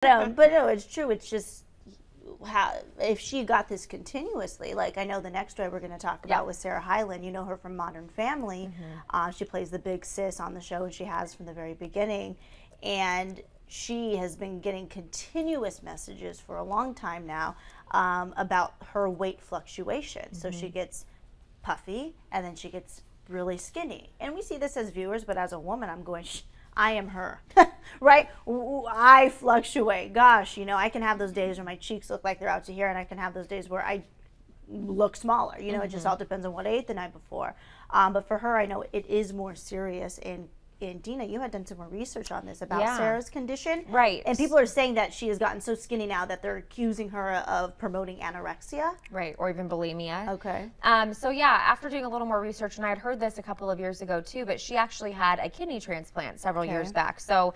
But no, it's true. It's just how if she got this continuously. Like I know the next story we're going to talk about with Sarah Hyland. You know her from Modern Family. She plays the big sis on the show, and she has from the very beginning. And she has been getting continuous messages for a long time now about her weight fluctuation. So she gets puffy, and then she gets really skinny. And we see this as viewers, but as a woman, I'm going, I am her, right? I fluctuate. Gosh, you know, I can have those days where my cheeks look like they're out to here, and I can have those days where I look smaller. You know, it just all depends on what I ate the night before. But for her, I know it is more serious. And Dina, you had done some more research on this about Sarah's condition. Right. And people are saying that she has gotten so skinny now that they're accusing her of promoting anorexia. Right, or even bulimia. Okay. So yeah, after doing a little more research, and I had heard this a couple of years ago too, but she actually had a kidney transplant several years back. So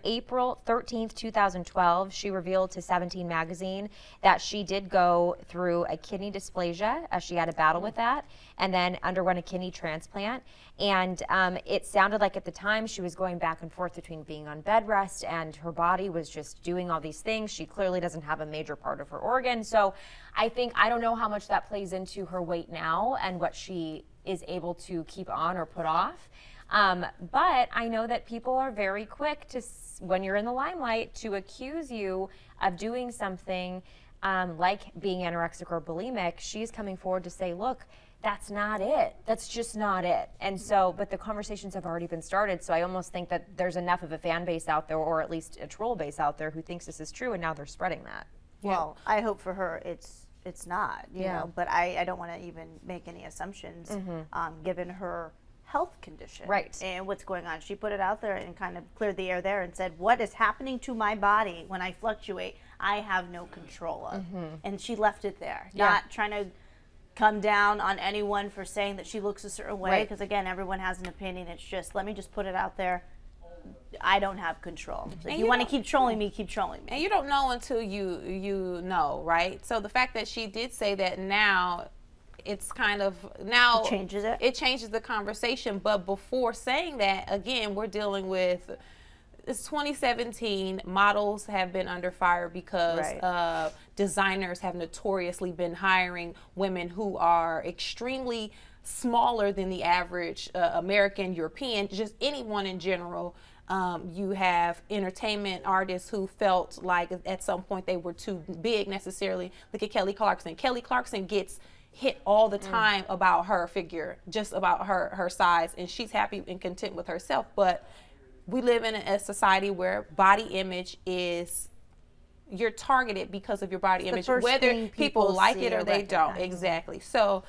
April 13th, 2012, she revealed to 17 magazine that she did go through a kidney dysplasia. She had a battle with that, and then underwent a kidney transplant. And it sounded like at the time she was going back and forth between being on bed rest and her body was just doing all these things. She clearly doesn't have a major part of her organ. So I don't know how much that plays into her weight now and what she is able to keep on or put off. But I know that people are very quick to, when you're in the limelight, to accuse you of doing something like being anorexic or bulimic. She's coming forward to say, look, that's not it. That's just not it. And so, but the conversations have already been started. So I almost think that there's enough of a fan base out there, or at least a troll base out there, who thinks this is true, and now they're spreading that. Well, I hope for her it's not, you know, but I don't want to even make any assumptions given her health condition. Right. And what's going on. She put it out there and kind of cleared the air there and said, what is happening to my body when I fluctuate, I have no control of. And she left it there, not trying to come down on anyone for saying that she looks a certain way, because again, everyone has an opinion. It's just, let me just put it out there. I don't have control. So if you want to keep trolling me, keep trolling me. And you don't know until you know, right? So the fact that she did say that now, it's kind of, now It changes it. It changes the conversation. But before saying that, again, we're dealing with, it's 2017. Models have been under fire because designers have notoriously been hiring women who are extremely smaller than the average American, European, just anyone in general. You have entertainment artists who felt like at some point they were too big necessarily. Look at Kelly Clarkson. Kelly Clarkson gets hit all the time about her figure, just about her size, and she's happy and content with herself. But we live in a society where body image is, you're targeted because of your body image, whether people like it or they don't. Exactly. So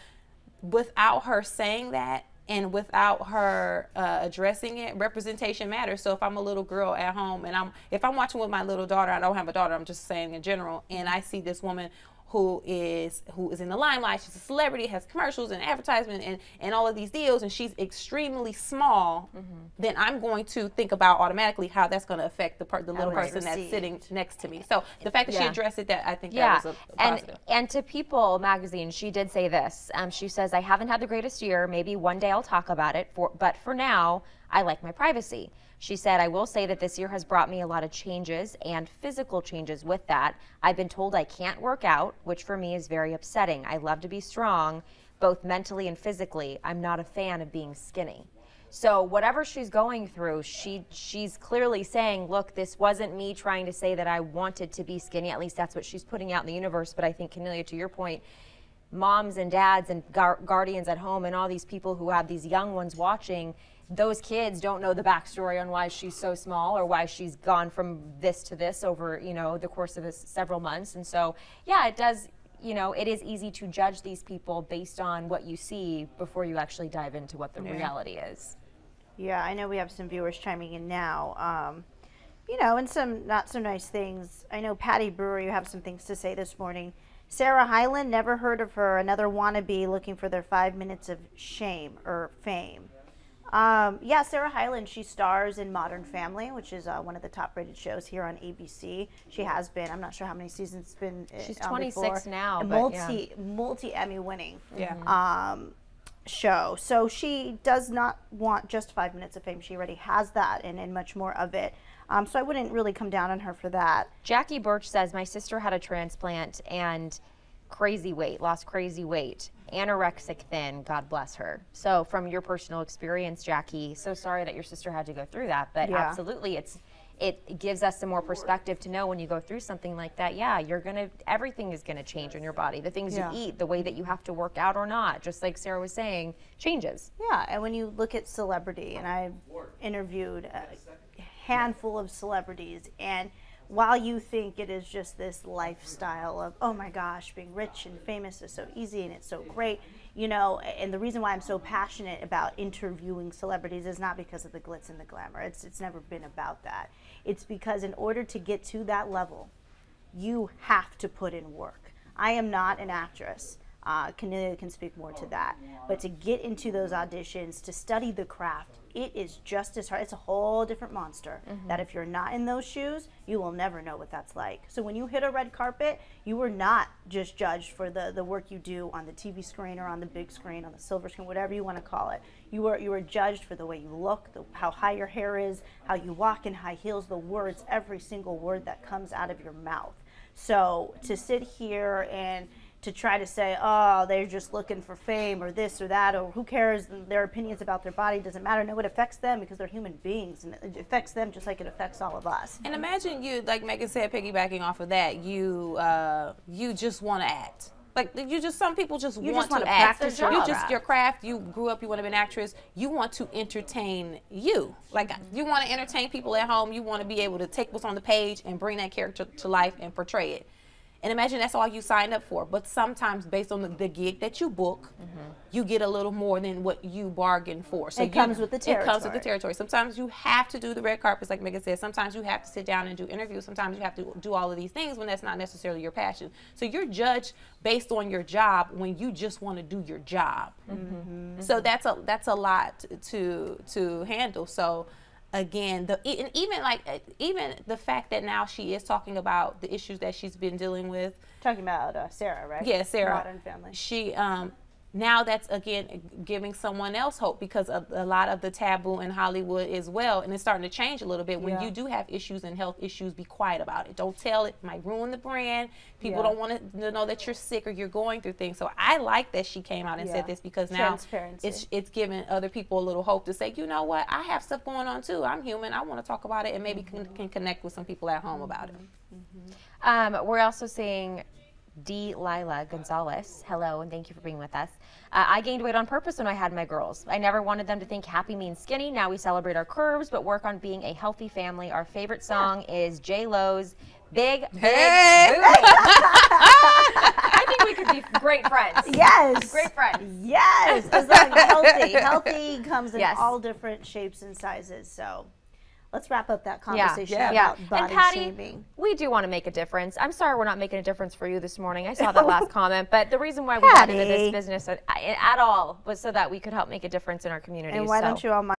without her saying that, and without her addressing it, representation matters. So if I'm a little girl at home and if I'm watching with my little daughter, I don't have a daughter, I'm just saying in general, and I see this woman who is in the limelight, she's a celebrity, has commercials and advertisement and all of these deals, and she's extremely small, then I'm going to think about automatically how that's going to affect the little person that's sitting next to me. So the fact that she addressed it, that I think that was a positive. And to People magazine, she did say this. She says, I haven't had the greatest year. Maybe one day I'll talk about it, but for now, I like my privacy. She said, I will say that this year has brought me a lot of changes and physical changes with that. I've been told I can't work out, which for me is very upsetting. I love to be strong, both mentally and physically. I'm not a fan of being skinny. So whatever she's going through, she's clearly saying, look, this wasn't me trying to say that I wanted to be skinny. At least that's what she's putting out in the universe. But I think, Cornelia, to your point, moms and dads and guardians at home and all these people who have these young ones watching, those kids don't know the backstory on why she's so small or why she's gone from this to this over, the course of several months. And so, yeah, it does, it is easy to judge these people based on what you see before you actually dive into what the reality is. Yeah, I know we have some viewers chiming in now, and some not so nice things. I know Patty Brewer, you have some things to say this morning. Sarah Hyland, never heard of her. Another wannabe looking for their 5 minutes of shame or fame. Yeah, Sarah Hyland, she stars in Modern Family, which is one of the top-rated shows here on ABC. She has been, I'm not sure how many seasons it's been. She's 26 now, multi-Emmy winning show. So she does not want just 5 minutes of fame. She already has that and much more of it. So I wouldn't really come down on her for that. Jackie Birch says, my sister had a transplant and lost crazy weight, anorexic thin, God bless her. So from your personal experience, Jackie, so sorry that your sister had to go through that, but absolutely it gives us some more perspective to know when you go through something like that, everything is gonna change in your body. The things you eat, the way that you have to work out or not, just like Sarah was saying, changes. Yeah, and when you look at celebrity, and I've interviewed a handful of celebrities, and while you think it is just this lifestyle of, oh my gosh, being rich and famous is so easy and it's so great, and the reason why I'm so passionate about interviewing celebrities is not because of the glitz and the glamour. It's never been about that. It's because in order to get to that level, you have to put in work. I am not an actress. Cornelia can speak more to that. But to get into those auditions, to study the craft, it is just as hard. It's a whole different monster that if you're not in those shoes, you will never know what that's like. So when you hit a red carpet, you are not just judged for the work you do on the TV screen or on the big screen, on the silver screen, whatever you want to call it. You are judged for the way you look, how high your hair is, how you walk in high heels, the words, every single word that comes out of your mouth. So to sit here and to try to say, oh, they're just looking for fame or this or that, or who cares, their opinions about their body doesn't matter. No, it affects them because they're human beings, and it affects them just like it affects all of us. And imagine you, like Megan said, piggybacking off of that, you just want to act. Like some people just want to act. Practice your craft. You grew up. You want to be an actress. You want to entertain you. Like you want to entertain people at home. You want to be able to take what's on the page and bring that character to life and portray it. And imagine that's all you signed up for. But sometimes based on the gig that you book, you get a little more than what you bargained for. So it comes with the territory. It comes with the territory. Sometimes you have to do the red carpets, like Megan said. Sometimes you have to sit down and do interviews. Sometimes you have to do all of these things when that's not necessarily your passion. So you're judged based on your job when you just want to do your job. So that's a lot to handle. So again, even the fact that now she is talking about the issues that she's been dealing with. Talking about Sarah, right? Yeah, Sarah. Modern Family. She now that's again giving someone else hope, because of a lot of the taboo in Hollywood as well, and it's starting to change a little bit. When you do have issues and health issues, be quiet about it. Don't tell it. It might ruin the brand. People don't want to know that you're sick or you're going through things. So I like that she came out and said this, because now it's giving other people a little hope to say, you know what, I have stuff going on too. I'm human. I want to talk about it, and maybe can connect with some people at home about it. We're also seeing D. Lila Gonzalez, hello, and thank you for being with us. I gained weight on purpose when I had my girls. I never wanted them to think happy means skinny. Now we celebrate our curves, but work on being a healthy family. Our favorite song is J-Lo's Big Booty. I think we could be great friends. Yes. Great friends. Yes. As long as healthy. Healthy comes in all different shapes and sizes, so. Let's wrap up that conversation about body and Patty, shaming. We do want to make a difference. I'm sorry we're not making a difference for you this morning. I saw that last comment, but the reason why we got into this business at all was so that we could help make a difference in our community. And why don't you all mind